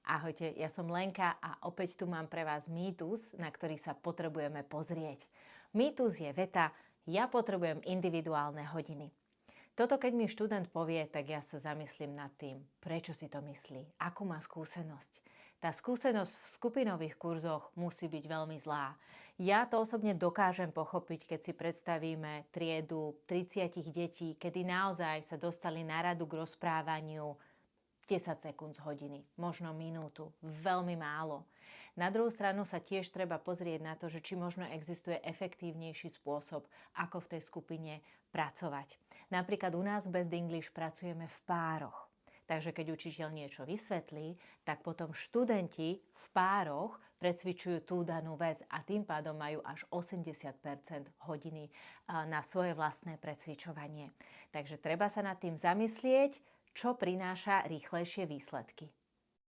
Ahojte, ja som Lenka a opäť tu mám pre vás mýtus, na ktorý sa potrebujeme pozrieť. Mýtus je veta: ja potrebujem individuálne hodiny. Toto keď mi študent povie, tak ja sa zamyslím nad tým, prečo si to myslí, akú má skúsenosť. Tá skúsenosť v skupinových kurzoch musí byť veľmi zlá. Ja to osobne dokážem pochopiť, keď si predstavíme triedu 30 detí, kedy naozaj sa dostali na radu k rozprávaniu 10 sekúnd z hodiny, možno minútu, veľmi málo. Na druhú stranu sa tiež treba pozrieť na to, že či možno existuje efektívnejší spôsob, ako v tej skupine pracovať. Napríklad u nás v Best English pracujeme v pároch. Takže keď učiteľ niečo vysvetlí, tak potom študenti v pároch precvičujú tú danú vec a tým pádom majú až 80% hodiny na svoje vlastné precvičovanie. Takže treba sa nad tým zamyslieť, čo prináša rýchlejšie výsledky.